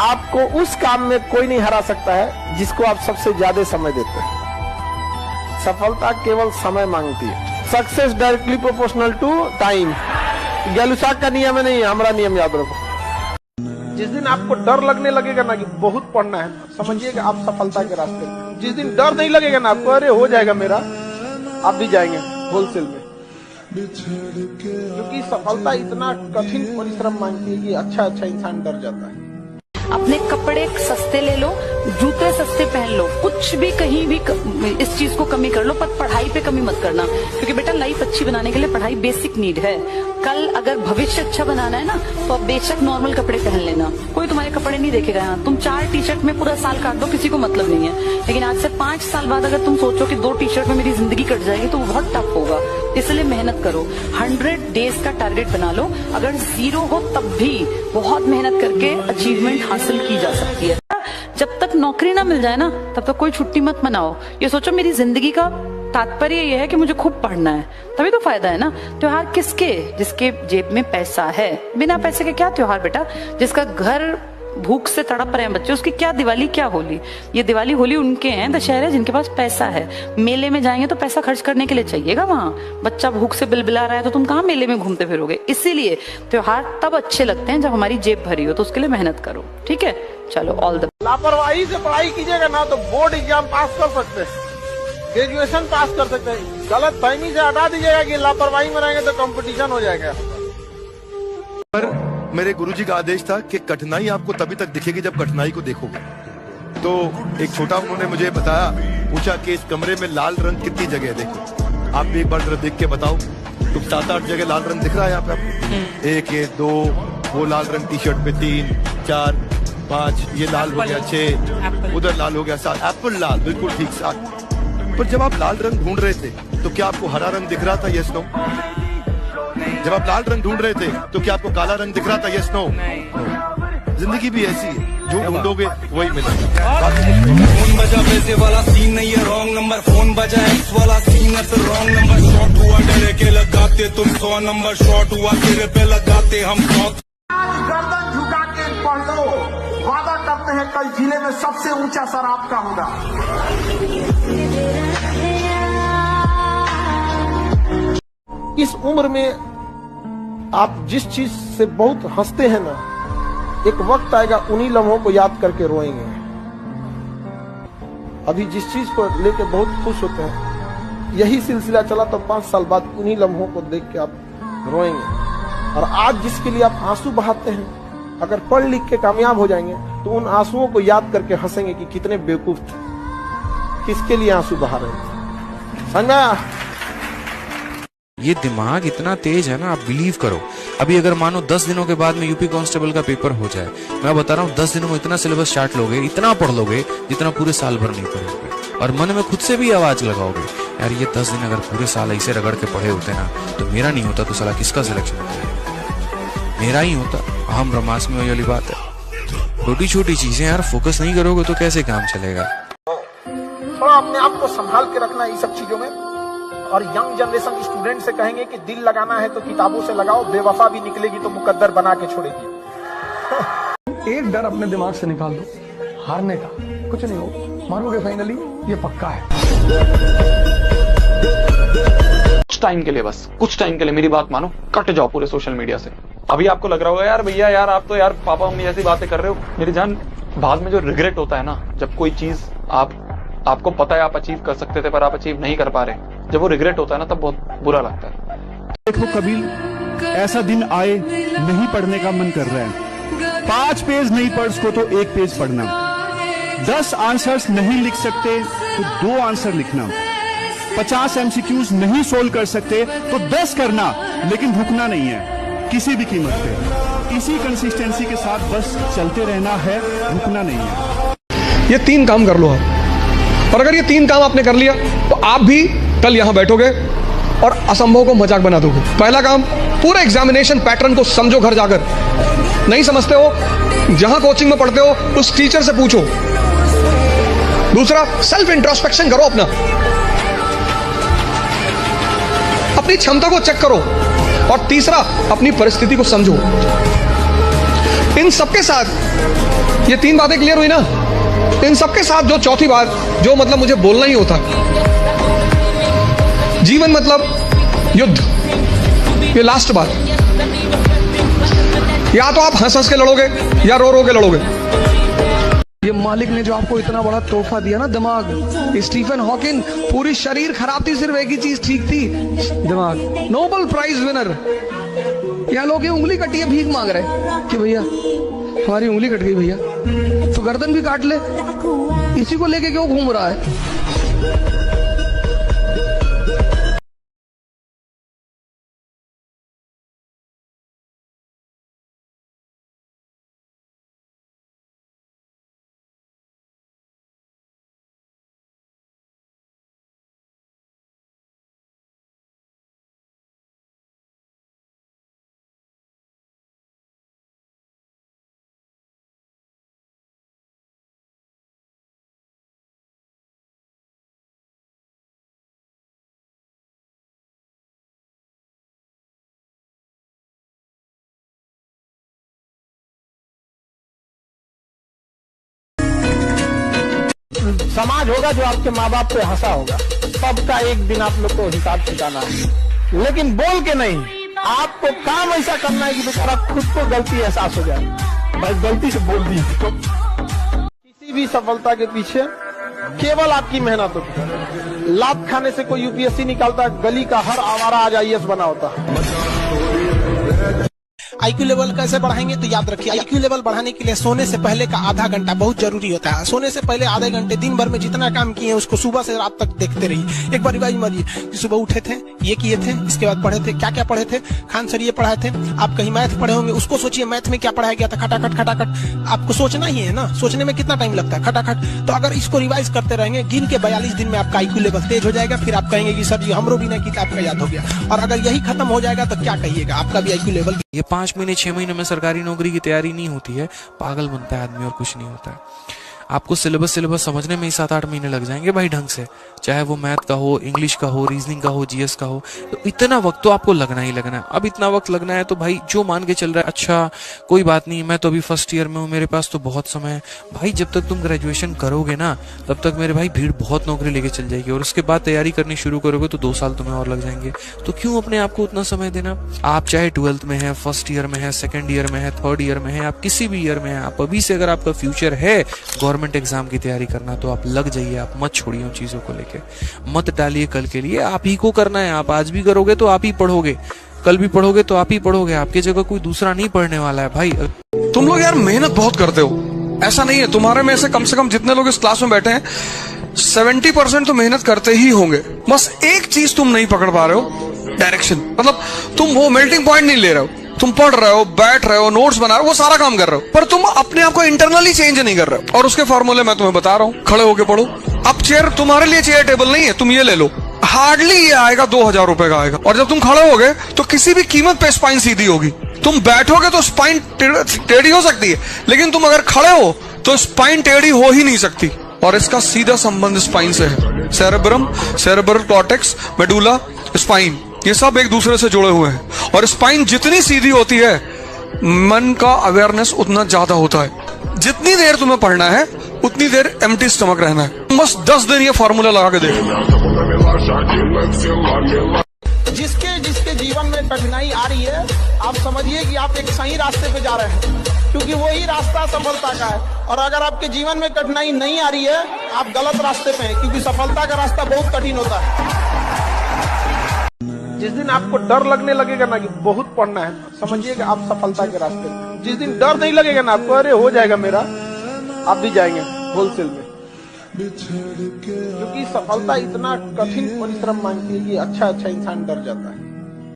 आपको उस काम में कोई नहीं हरा सकता है जिसको आप सबसे ज्यादा समय देते हैं। सफलता केवल समय मांगती है। Success directly proportional to time. Gay Lussac का नियम नहीं है, हमारा नियम याद रखो। जिस दिन आपको डर लगने लगेगा ना कि बहुत पढ़ना है, समझिए कि आप सफलता के रास्ते में। जिस दिन डर नहीं लगेगा ना आपको, अरे हो जाएगा मेरा, आप भी जाएंगे होलसेल में। क्योंकि सफलता इतना कठिन परिश्रम मांगती है कि अच्छा इंसान डर जाता है। अपने कपड़े सस्ते ले लो, जूते सस्ते पहन लो, कुछ भी कहीं भी इस चीज को कमी कर लो, पर पढ़ाई पे कमी मत करना। क्योंकि बेटा लाइफ अच्छी बनाने के लिए पढ़ाई बेसिक नीड है। कल अगर भविष्य अच्छा बनाना है ना, तो आप बेशक नॉर्मल कपड़े पहन लेना, कोई तुम्हारे कपड़े नहीं देखेगा। यहाँ तुम 4 टी-शर्ट में पूरा साल काट दो, किसी को मतलब नहीं है। लेकिन आज से 5 साल बाद अगर तुम सोचो कि 2 टी-शर्ट में मेरी जिंदगी कट जाएगी, तो बहुत टफ होगा। इसलिए मेहनत करो। 100 डेज का टारगेट बना लो। अगर 0 हो तब भी बहुत मेहनत करके अचीवमेंट हासिल की जा सकती है। जब तक नौकरी ना मिल जाए ना, तब तक कोई छुट्टी मत मनाओ। ये सोचो मेरी जिंदगी का तात्पर्य ये है कि मुझे खूब पढ़ना है, तभी तो फायदा है ना। त्योहार किसके? जिसके जेब में पैसा है। बिना पैसे के क्या त्योहार बेटा? जिसका घर भूख से तड़प रहे हैं बच्चे, उसकी क्या दिवाली क्या होली? ये दिवाली होली उनके हैं, दशहरे जिनके पास पैसा है। मेले में जाएंगे तो पैसा खर्च करने के लिए चाहिएगा। वहां बच्चा भूख से बिलबिला रहा है तो तुम कहाँ मेले में घूमते फिरोगे? इसीलिए त्योहार तब अच्छे लगते हैं जब हमारी जेब भरी हो, तो उसके लिए मेहनत करो। ठीक है, चलो ऑल द। लापरवाही से पढ़ाई कीजिएगा ना तो बोर्ड एग्जाम पास कर सकते हैं, ग्रेजुएशन पास कर सकते हैं। गलत फहमी से हटा दीजिएगा कि लापरवाही में रहेंगे तो कंपटीशन हो जाएगा। पर मेरे गुरुजी का आदेश था कि कठिनाई आपको तभी तक दिखेगी जब कठिनाई को देखोगे। तो एक छोटा उन्होंने मुझे बताया, पूछा कि इस कमरे में लाल रंग कितनी जगह है, देखो आप भी एक बार जरा देख के बताओ। तो 7-8 जगह लाल रंग दिख रहा है यहाँ पे आपको। 1 ये 2, वो लाल रंग टी-शर्ट पे 3 4 5, ये लाल हो गया 6, उधर लाल हो गया 7, एप्पल लाल बिल्कुल ठीक 7। पर जब आप लाल रंग ढूंढ रहे थे तो क्या आपको हरा रंग दिख रहा था? Yes no. जब आप लाल रंग ढूंढ रहे थे तो क्या आपको काला रंग दिख रहा था? Yes no. जिंदगी भी ऐसी है, जो ढूंढोगे वही मिलेगा। फोन बजा वैसे वाला सीन नहीं है, रॉन्ग नंबर। फोन बजा एक्स वाला सीन है तो रॉन्ग नंबर। शॉर्ट हुआ डरे के लगाते तुम 100 नंबर, शॉर्ट हुआ तेरे पे लगाते हम 100। गर्दन झुका के पढ़ लो, वादा करते हैं कल जिले में सबसे ऊंचा सर आपका होगा। इस उम्र में आप जिस चीज से बहुत हंसते हैं ना, एक वक्त आएगा उन्हीं लम्हों को याद करके रोएंगे। अभी जिस चीज को लेके बहुत खुश होते हैं, यही सिलसिला चला तो 5 साल बाद उन्हीं लम्हों को देख के आप रोएंगे। और आज जिसके लिए आप आंसू बहाते हैं, अगर पढ़ लिख के कामयाब हो जाएंगे तो उन आंसुओं को याद करके हंसेंगे कि कितने बेवकूफ थे, किसके लिए आंसू बहा रहे थे। समझा? ये दिमाग इतना तेज है ना, आप बिलीव करो। अभी अगर मानो 10 दिनों के बाद में यूपी कांस्टेबल का पेपर हो जाए, मैं बता रहा हूँ 10 दिनों में इतना सिलेबस चार्ट लोगे, इतना पढ़ लोगे जितना पूरे साल भर नहीं पढ़ोगे। और मन में खुद से भी आवाज लगाओगे, यार ये 10 दिन अगर पूरे साल ऐसे रगड़ के पढ़े होते ना, तो मेरा नहीं होता तो साला किसका सिलेक्शन होता? मेरा ही होता। अहम ब्रह्मास्मि वाली बात है। छोटी छोटी चीजें यार फोकस नहीं करोगे तो कैसे काम चलेगा? थोड़ा अपने आप को संभाल के रखना इन सब चीजों में। और यंग जनरेशन स्टूडेंट से कहेंगे कि दिल लगाना है तो किताबों से लगाओ, बेवफा भी निकलेगी तो मुकद्दर बना के छोड़ेगी। एक डर अपने दिमाग से निकाल दो, हारने का। कुछ नहीं हो, मारोगे फाइनली, ये पक्का है। कुछ टाइम के लिए, बस कुछ टाइम के लिए मेरी बात मानो, कट जाओ पूरे सोशल मीडिया से। अभी आपको लग रहा होगा यार भैया यार आप तो यार पापा मम्मी जैसी बातें कर रहे हो। मेरी जान, बाद में जो रिग्रेट होता है ना, जब कोई चीज आपको पता है आप अचीव कर सकते थे पर आप अचीव नहीं कर पा रहे, जब वो रिग्रेट होता है ना, तब बहुत बुरा लगता है। देखो कबीर, ऐसा दिन आए नहीं पढ़ने का मन कर रहा है, 5 पेज नहीं पढ़ सको तो 1 पेज पढ़ना, 10 आंसर्स नहीं लिख सकते तो 2 आंसर लिखना, 50 MCQs नहीं सोल्व कर सकते तो 10 करना, लेकिन रुकना नहीं है किसी भी कीमत पे। इसी कंसिस्टेंसी के साथ बस चलते रहना है, रुकना नहीं है। ये 3 काम कर लो आप, और अगर ये 3 काम आपने कर लिया तो आप भी कल यहां बैठोगे और असंभव को मजाक बना दोगे। पहला काम, पूरे एग्जामिनेशन पैटर्न को समझो घर जाकर। नहीं समझते हो, जहां कोचिंग में पढ़ते हो उस टीचर से पूछो। दूसरा, सेल्फ इंट्रोस्पेक्शन करो, अपनी क्षमता को चेक करो। और तीसरा, अपनी परिस्थिति को समझो। इन सबके साथ ये 3 बातें क्लियर हुई ना। इन सबके साथ जो चौथी बात, जो मतलब मुझे बोलना ही होता, जीवन मतलब युद्ध। ये लास्ट बात, या तो आप हंस हंस के लड़ोगे या रो रो के लड़ोगे। ये मालिक ने जो आपको इतना बड़ा तोहफा दिया ना, दिमाग। स्टीफन हॉकिंग, पूरी शरीर खराब थी, सिर्फ एक ही चीज ठीक थी, दिमाग। Nobel prize winner. यहाँ लोग ये उंगली कटी है, भीख मांग रहे कि भैया हमारी उंगली कट गई भैया, तो गर्दन भी काट ले। इसी को लेके क्यों घूम रहा है? समाज होगा जो आपके माँ बाप पे हंसा होगा। सबका एक दिन आप लोग को हिसाब चुकाना है, लेकिन बोल के नहीं। आपको काम ऐसा करना है कि बेचारा खुद को गलती एहसास हो जाए, भाई गलती से बोल दी। तो किसी भी सफलता के पीछे केवल आपकी मेहनत होती है। लात खाने से कोई यूपीएससी निकालता, गली का हर आवारा आज IAS बना होता है। IQ लेवल कैसे बढ़ाएंगे? तो याद रखिए, IQ लेवल बढ़ाने के लिए सोने से पहले का आधा घंटा बहुत जरूरी होता है। सोने से पहले आधे घंटे दिन भर में जितना काम किए हैं उसको सुबह से रात तक देखते रहिए। एक बार रिवाइज मारिए कि सुबह उठे थे, ये किए थे, इसके बाद पढ़े थे, क्या क्या पढ़े थे। खान सर ये पढ़ाए थे, आप कहीं मैथ पढ़े होंगे, उसको सोचिए मैथ में क्या पढ़ाया गया था। खटाखट खटाखट आपको सोचना ही है ना, सोचने में कितना टाइम लगता है, खटाखट। तो अगर इसको रिवाइज करते रहेंगे, गिन के 42 दिन में आपका IQ लेवल तेज हो जाएगा। फिर आप कहेंगे कि सर जी हमरो भी नहीं किया, आपका याद हो गया। और अगर यही खत्म हो जाएगा तो क्या कहिएगा, आपका भी IQ लेवल। ये 5 महीने 6 महीने में सरकारी नौकरी की तैयारी नहीं होती है, पागल बनता है आदमी और कुछ नहीं होता है। आपको सिलेबस समझने में ही 7-8 महीने लग जाएंगे भाई ढंग से, चाहे वो मैथ का हो, इंग्लिश का हो, रीजनिंग का हो, GS का हो। तो इतना वक्त तो आपको लगना ही लगना है। अब इतना वक्त लगना है तो भाई जो मान के चल रहा है अच्छा कोई बात नहीं, मैं तो अभी फर्स्ट ईयर में हूँ, मेरे पास तो बहुत समय है। भाई जब तक तुम ग्रेजुएशन करोगे ना तब तक मेरे भाई भीड़ बहुत नौकरी लेके चल जाएगी, और उसके बाद तैयारी करनी शुरू करोगे तो 2 साल तुम्हें और लग जाएंगे। तो क्यों अपने आप को उतना समय देना? आप चाहे 12th में है, फर्स्ट ईयर में है, सेकेंड ईयर में है, थर्ड ईयर में है, आप किसी भी ईयर में है, आप अभी से अगर आपका फ्यूचर है गवर्नमेंट एग्जाम की तैयारी करना तो आप लग जाइए। आप मत छोड़िए उन चीजों को लेके, मत डालिए कल के लिए। आप ही को करना है। आप आज भी करोगे तो आप ही पढ़ोगे, कल भी पढ़ोगे तो आप ही पढ़ोगे, आपकी जगह कोई दूसरा नहीं पढ़ने वाला है भाई। तुम लोग यार मेहनत बहुत करते हो, ऐसा नहीं है। तुम्हारे में से कम जितने लोग इस क्लास में बैठे हैं 70% तो मेहनत करते ही होंगे। बस एक चीज तुम नहीं पकड़ पा रहे हो, डायरेक्शन। मतलब तुम वो मेल्टिंग पॉइंट नहीं ले रहे हो। तुम पढ़ रहे हो, बैठ रहे हो, नोट्स बना रहे हो, वो सारा काम कर रहे हो, पर तुम अपने आप को इंटरनली चेंज नहीं कर रहे हो। और उसके फॉर्मूले मैं तुम्हें बता रहा हूँ, खड़े होके पढ़ो। अब चेयर तुम्हारे लिए चेयर टेबल नहीं है, तुम ये ले लो, हार्डली ये आएगा 2000 रुपए का आएगा। और जब तुम खड़े होगे तो किसी भी कीमत पे स्पाइन सीधी होगी। तुम बैठोगे तो स्पाइन टेढ़ी हो सकती है, लेकिन तुम अगर खड़े हो तो स्पाइन टेढ़ी हो ही नहीं सकती। और इसका सीधा संबंध स्पाइन से है। Cerebrum, cerebral cortex, medulla, spine, ये सब एक दूसरे से जुड़े हुए हैं। और स्पाइन जितनी सीधी होती है मन का अवेयरनेस उतना ज्यादा होता है। जितनी देर तुम्हें पढ़ना है उतनी देर एम्प्टी स्टमक रहना है। बस 10 दिन ये फॉर्मूला लगा के देखो। जिसके जीवन में कठिनाई आ रही है, आप समझिए कि आप एक सही रास्ते पे जा रहे हैं, क्योंकि वही रास्ता सफलता का है। और अगर आपके जीवन में कठिनाई नहीं आ रही है, आप गलत रास्ते पे हैं, क्योंकि सफलता का रास्ता बहुत कठिन होता है। जिस दिन आपको डर लगने लगेगा ना कि बहुत पढ़ना है, समझिए कि आप सफलता के रास्ते में। जिस दिन डर नहीं लगेगा ना आपको, अरे हो जाएगा मेरा, आप भी जाएंगे होलसेल में। क्योंकि सफलता इतना कठिन परिश्रम मांगती है कि अच्छा इंसान डर जाता है।